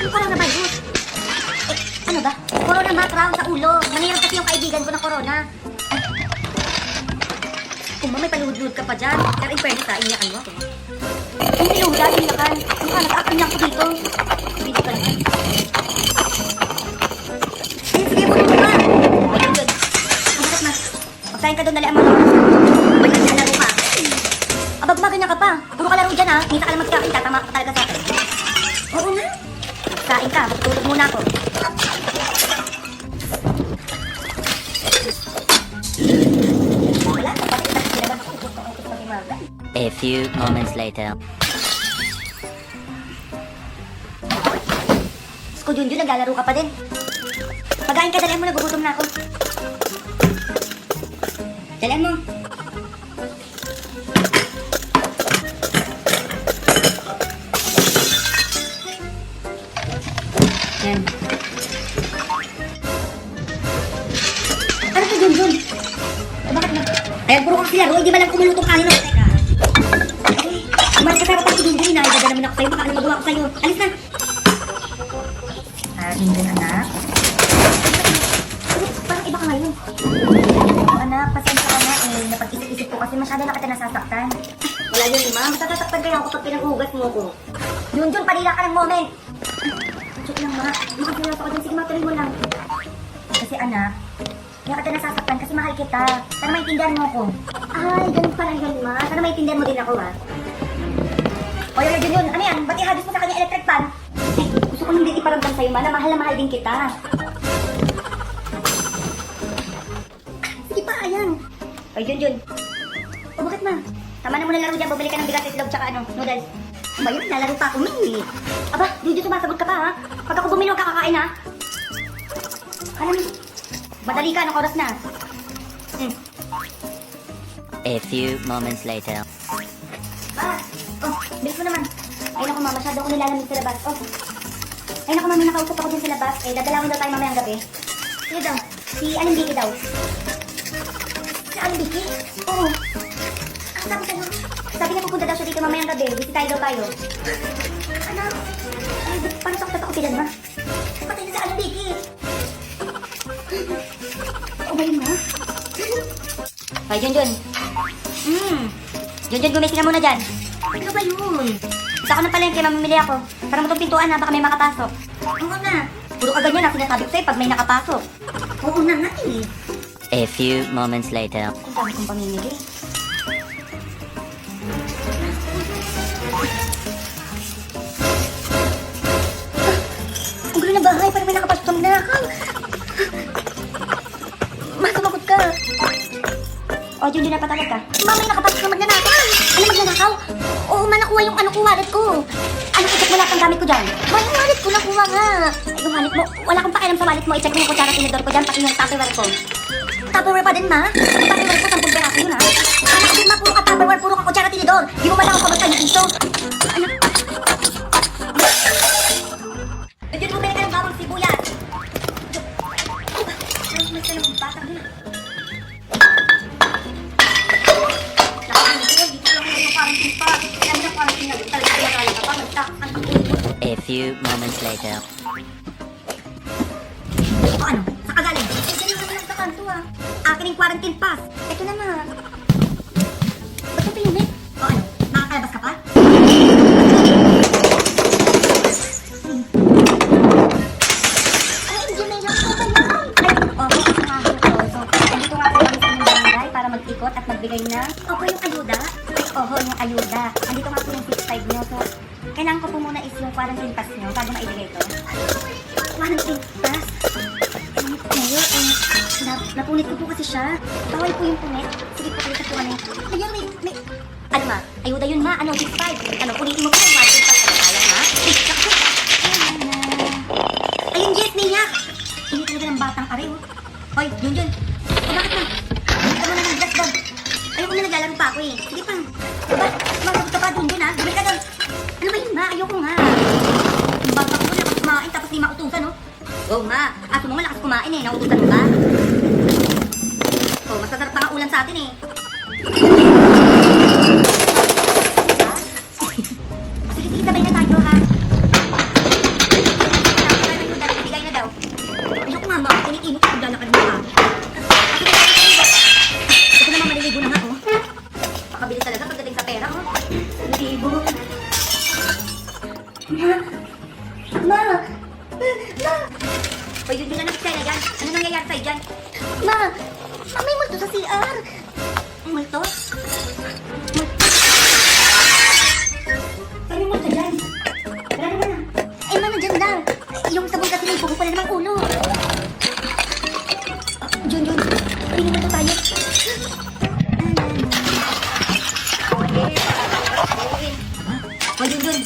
Anong coronavirus? Ano ba? Corona matraw sa ulo. Manirap kasi yung kaibigan ko na corona. Ay. Kung may paluhod-luhod ka pa dyan. Pero in fairness ha, iniyakan mo ako. Ang niluhudan, iniyakan. Ano ka, nag-aakal lang ko dito. Dito ka lang. Sige, bunin mo ba? Ay, yun. Ang sakit na. Pagkain ka doon, nalian mo. Ba't naglalaro ka? Aba, gumaganyan ka pa. Puro ka laro dyan ha. Minta ka lang magkakain, tatama ka talaga sa akin. Oo nga. Kain ka, matutulog muna ako. Wala, kapatid na sinaban ako. Gusto ko ito mag-imagan. A few moments later. Sko Junjun, naglalaro ka pa din. Pagkain ka, dalian mo, nagugutom na ako. Dalian mo. Yan. Ano to, Junjun? Bakit na? Ayan, puro kang silaro, hindi ba lang kumulutong kanin mo? Teka. Ay, umalis ka sa kapag si Junjun, inaayagad naman ako sa'yo, baka ano magawa ko sa'yo. Alis na! Junjun, anak. Parang iba ka ngayon. Anak, pasensya ka na eh. Napag-isip-isip ko kasi masyado na kita nasasaktan. Wala yun, ma. Masasaktan kaya ako kapag pinag-ugas mo ko. Junjun, palila ka ng moment. Joke lang, ma. Makasilas ako dyan. Sige, matuloy mo lang. Kasi anak, kaya kita nasasaktan kasi mahal kita. Sana maintindihan mo ko. Ay, ganun pala yan, ma. Sana maintindihan mo din ako, ha. O, yun, Junjun. Ano yan? Ba't ihagis mo sa kanya electric fan? Eh, gusto ko hindi iparamdam sa'yo, ma, na mahal din kita. Sige pa, ayan. Ay, Junjun. O, bakit, ma? Tama na muna laro dyan. Bumili ka ng bigas, itlog, tsaka noodles. Ba yun? Lalaro pa ako, mami. Aba, Junjun, sumasagot ka pa, ha? Pag ako bumili, huwag ka kakain, ha? Alam mo, madali ka, anong oras na? A few moments later. Ah, oh, bilis mo naman. Ay, naku, ma, masyado ako nilalamig sa labas. Oh. Ay, naku, mami, nakausap ako dyan sa labas. Eh, dadalawin daw tayo mamayang gabi. Sino daw? Si Aling Vicky daw. Si Aling Vicky? Oo. Ang sabi sa'yo. Sabi niya pupunta daw siya dito mamayang gabi. Bisitahin daw tayo. Ano? Ay, paano sa ako tilan, ma? Patay na si Aling Vicky. Oo ba yun, ma? Ay, Junjun. Junjun, gumising ka muna dyan. Ano ba yun? Isa ko ng palengke, mamimili ako. Para mo itong pintuan na, baka may makapasok. Oo na. Puro ka ganyan, sinasabi ko sa'yo pag may nakapasok. Oo na nga eh. A few moments later. Ang dami kong pamimili. Ang gulo na bahay, parang may nakapasok sa magnanakaw. Masumakot ka. O, Junjun, napatawag ka. Mama, may nakapasok sa magnanakaw. Ano magnanakaw? Oo, nakuha yung ano ko, wallet ko. Ano, i-check mo lahat ng gamit ko dyan. Ma, yung wallet ko, nakuha nga. Ay, yung wallet mo, wala kang pakialam sa wallet mo. I-check mo yung kutsara tinidor ko dyan, pati yung tupperware ko. Tupperware pa din, ma? Yung tupperware ko, 10 peraso yun, ha? Anak din, ma, puro ka tupperware, puro ka kutsara tinidor. Di mo malang ako kamusta yung piso. Ano? Dito mo binigay ng bawang sibuyas. May salong batang din. A few moments later. O ano? Sa kagaling? Eh, ganyan naman lang sa kanto ah. Akin yung quarantine pass. Ito na na. Ba't ito yun eh? O ano? Nakakalabas ka pa? Ay, hindi may lang ako ba yan? Ay, okay. Ito nga ako. So, andito nga ako kami sa inyong barangay para mag-ikot at magbigay ng opo yung ayuda. Oho, yung ayuda. Andito nga po yung 6.5 nyo. So, kailangan ko po muna is yung quarantine pass nyo bago maibigay ko. Quarantine pass? Ngayon, napunit ko po kasi siya. Bawal po yung punit. Sige po, kalita po ano. Ayan, may... Ano ma? Ayuda yun ma. Ano, 6.5. Ano, punitin mo po yung quarantine pass. Ano, sayang ma? Ayun, Jess, niyak! Ini talaga ng batang are, oh. Hoy, Junjun. O, bakit na? Hindi ka muna ng dress dog. Ayoko na naglalaro pa ako eh. Sige pa. Diba? Masagot ka pa, Junjun ha? Bumili ka doon. Ano ba yun ma? Ayoko nga. Yung bata ko lakas kumain tapos di mautusan no? Oh ma, aso mo nga lakas kumain eh. Nautusan mo ba? Oh, masasarap pa nga ulam sa atin eh. Sige, sige, sabay na tayo ha. Ma! Ma! O yun yung nanakit sa'yo yan. Ano nangyayari sa'yo dyan? Ma! Ma, may multo sa CR! Multo? Saan yung multo dyan? Wala naman ah. Eh, ma, nandiyan lang. Yung sabon kasi may pugo pala namang ulo. Jun, piling multo tayo. O, Jun.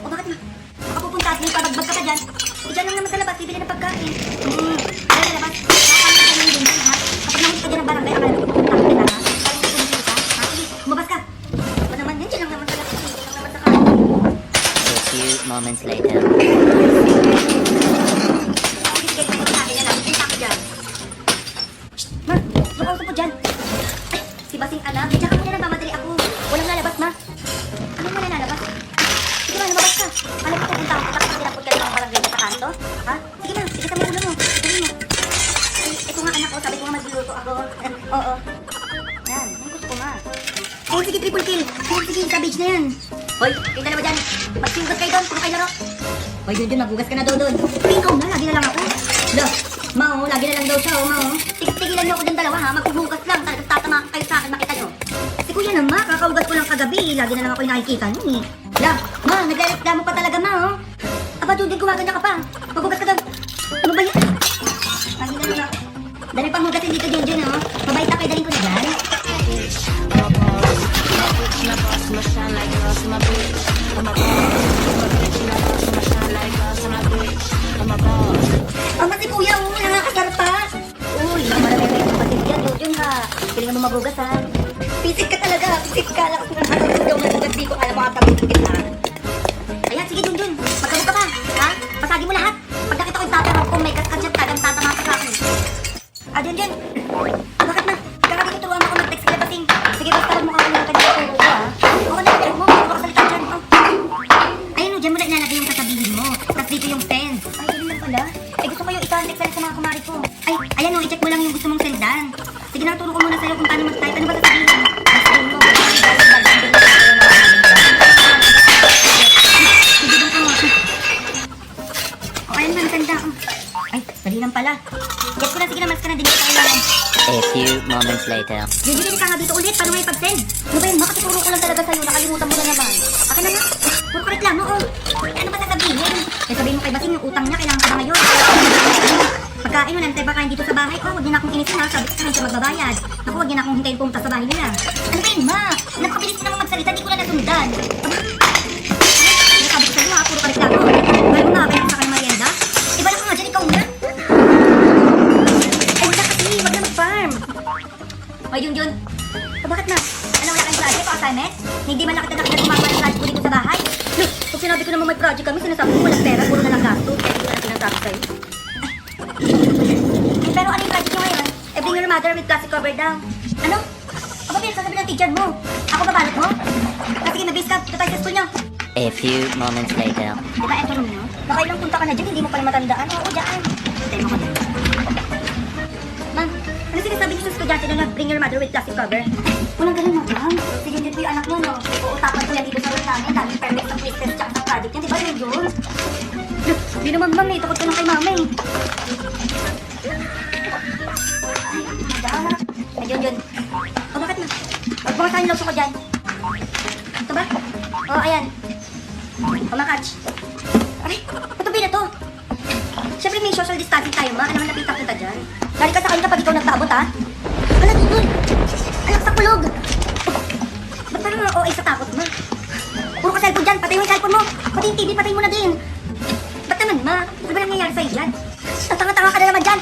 O, bakit ma? Baka pupunta at may pabagbag ka dyan. Diyan lang naman sa labas, bibili ng pagkain. Ay, sa labas. Kapag ka lang din, ha? Kapag nahuli ka dyan ng barangay, akala ko pupunta ka kita, ha? Parang hindi ka ha? Sige, lumabas ka. O naman, yan lang naman sa labas. Yan lang naman sa kain. A few moments later. Sige, tayo sa akin, yan lang. Punta ka dyan. Shh, ma, lukaw po dyan. Ay, si Basing anak, diyan ka muna nang mamadali ako. Walang lalabas, ma. Anong wala lalabas? Sige ma, lumabas ka. Alam ko pupunta ako, tapos tinapot ka ng mga barangay sa kanto. Ha? Sige ma, sige sa mga ulo mo. Sige mo. Ay, ito nga anak ko, sabi ko nga magluluto ako. Oo. Yan, ang gusto ko nga. Oh, sige, triple kill. Sige, savage na yan. Hoy, kayo dalawa dyan. Magsihugas kayo doon, puro kayo laro. Hoy, Junjun, maghugas ka na daw doon. Ikaw na, lagi na lang ako. Lo, ma, oh, lagi na lang daw siya, oh, ma, oh. Tigilan niyo ako dyan dalawa, ha? Maghuhugas lang, talagang tatama kayo sa akin, makita niyo. Si kuya naman, kakahugas ko lang kagabi. Lagi na lang ako yung nakikita niyo, eh. La, ma, nagreklamo pa talaga, ma, oh. Aba, Junjun, gumaganda ka pa. Maghugas ka daw. Ano ba yan? Lagi na lang ako. Dali pang hugasin dito, Junjun, oh. Mabait na kayo, daling ko na dyan. Ama si kuya, oh, nakakasarap pa. Uy, marami na yung kapatid yan, Junjun, ha. Piling mo magugas, ha. Pisik ka talaga, pisik ka. Lakas mo ng hatang daw magugas dito, kaya makatabi kita. Ayan, sige, Junjun, magkaroon ka pa, ha. Pasagi mo lahat. Pag nakita ko yung tatarap ko, may kaskat tagang tatama ka sa akin. Junjun, bakit na? Kakabit turuan mo ako mag-text kaya Basing. Sige, basta lang mo kami ng kanyang turo ko, ha. O, ano, check mo, hindi ko kasalita dyan, oh. Ayun, dyan mo na ilalagay yung sasabihin mo. Tapos dito yung pen. Ay, ganun lang pala. Eh, gusto ko yung i-contact sa mga kumari ko. Ay, ayan o, i-check mo lang yung gusto mong sendan. Sige na, turo ko muna sa'yo kung paano mag-type. Ano ba sasabihin? Sasabihin mo. O, ayan ba, senda. Ay, dali lang pala. Get ko na, sige na, mas ka na, din ko kailangan. A few moments later. Yun ka nga dito ulit, paano nga ipag-send? Ano ba yun, makatuturo ko lang talaga sa'yo, nakalimutan mo na naman. Akin na nga, puro ka reklamo, oh. Ano ba sasabihin? Eh, sabihin mo kay Basing, yung utang niya, kailangan ka ba ngayon? Pagkain mo, nantay ba kain dito sa bahay? Oh, huwag niyo na akong inisin ha, sabi ko hindi siya magbabayad. Naku, huwag niyo na akong hintayin pumunta sa bahay nila. Ano ba yun, ma? Napakabilis mo naman magsalita, di ko na nasundan. Ano sabi ko sa'yo ha, puro ka reklamo. Bago nga, kaya sa kanyang merienda? Iba lang ka nga dyan, ikaw na. Ay, wala kasi, wag na mag-farm. O, Junjun. O, bakit na? Ano, wala kang project o assignment? Hindi man lang kita nakita gumagawa ng project ko dito sa bahay. Look, kung sinabi ko naman may project kami, sinasabi ko walang pera, puro na lang gasto. Kaya hindi ko na sinasabi sa'yo. Pero ano yung project nyo ngayon? Eh, bring your mother with plastic cover down. Ano? Aba, Bill, sasabi ng teacher mo. Ako babalot mo? Sige, mag-base ka. Ito tayo sa school nyo. A few moments later. Diba, eto room nyo? Nakailang punta ka na dyan, hindi mo pala matandaan. Oo, dyan. Tayo mo ko dyan. Ma'am, ano sinasabi niyo sa estudyante na bring your mother with plastic cover? Walang ganun mo, ma'am. Si Junjun po yung anak mo, no? Uutapan ko yan dito sa room namin. Dami permit sa quiz test tsaka sa project yan. Diba, Junjun? Hindi naman, ma'am, eh. Takot ko lang kay mama, eh. Ay, Junjun. O, bakit na? Huwag mo kasahin loso ko dyan. Ito ba? O, ayan. O, makatch. Aray, patubi na to. Siyempre may social distancing tayo, ma. Alam mo, napitak kita dyan. Lari ka sa akin kapag ikaw nagtabot, ha? Ala, Junjun. Anak sa kulog. Ba't parang mga OA sa takot, ma? Puro ka cellphone dyan. Patay mo yung cellphone mo. Pati yung TV, patay mo na din. Ba't naman, ma? Ano ba nangyayari sa'yo dyan? Tatanga-tanga ka na naman dyan.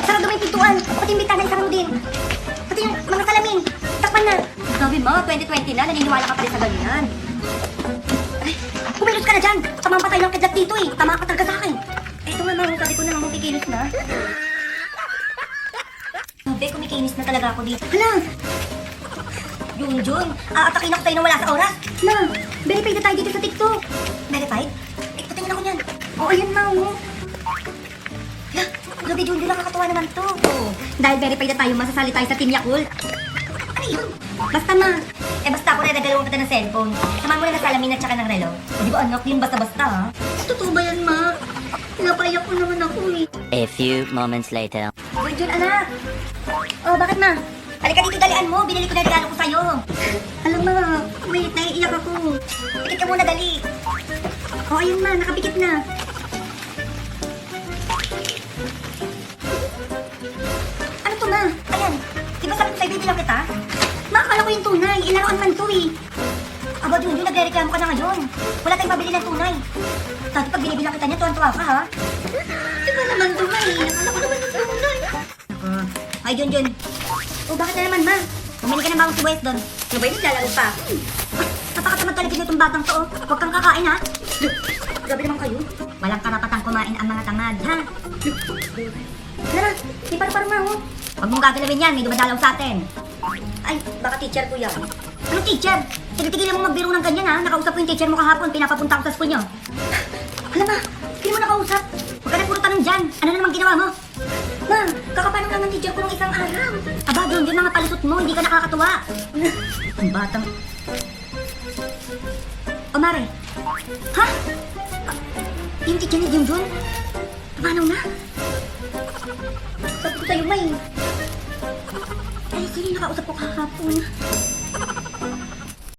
Sarado mo yung pintuan. Pati yung bitana, isarado din. Pati yung mga salamin. Takpan na. Sabi mo, 2020 na. Naniniwala ka pa rin sa ganyan. Ay, kumilos ka na dyan. Tamang patay lang kidlat dito eh. Tama ka talaga sa akin. Eh, ito nga, ma. Sabi ko na lang kikilos na. Hindi, kumikinis na talaga ako dito. Hala! Junjun, aatakin ako tayo na wala sa oras. Na, verified na tayo dito sa TikTok. Verified? Eh, patingin ako niyan. Oo, ayan na, oh. Hala, grabe Junjun, nakakatawa naman to. Oh, dahil verified na tayo, masasali tayo sa Team Yakult. Ano yun? Basta ma, Eh basta ako regalo kita ng cellphone. Samahan mo na ng salamin at saka ng relo. Eh, di ba anak, yun basta-basta ha? Totoo ba yan, ma? Napaiyak ko naman ako eh. A few moments later. Junjun, anak. Oh, bakit ma? Halika dito, dalian mo. Binili ko na regalo ko sa'yo. Alam ma, wait, naiiyak ako. Pikit ka muna, dali. Oh, ayun ma, nakapikit na. Ano to ma? Ayan. Di ba sabi ko sa'yo, bibilang kita? Ma, akala ko yung tunay. Ilaruan man to eh. Aba, Junjun, nagre-reklamo ka na ngayon. Wala tayong pabili ng tunay. Dati pag binibilang kita niya, tuwan-tuwa ka ha? Di ba naman tunay? Akala ko naman yung tunay. Ay, Junjun. Oh, bakit na naman, ma? Bumili ka ng bagong sibuyas doon. Ano ba yun? Naglalaro pa. Napakatamad talaga nitong batang to, oh. Huwag kang kakain, ha? Grabe naman kayo. Walang karapatang kumain ang mga tamad, ha? Tara, di paru-paro ma, oh. Huwag mong gagalawin yan, may dumadalaw sa atin. Ay, baka teacher ko yan. Anong teacher? Tigil-tigilan mo magbiro ng ganyan, ha? Nakausap ko yung teacher mo kahapon, pinapapunta ko sa school nyo. Alam ma, hindi mo nakausap. Huwag ka na puro tanong dyan. Ano na namang ginawa mo? Ma, kakapanong lang ng teacher ko nung isang araw. Aba, doon mga palusot mo, hindi ka nakakatuwa. Ang batang... O, Mare. Ha? Yung teacher ni Junjun? Paano na? Sabi ko sa'yo, May. Ay, sino yung nakausap ko kahapon?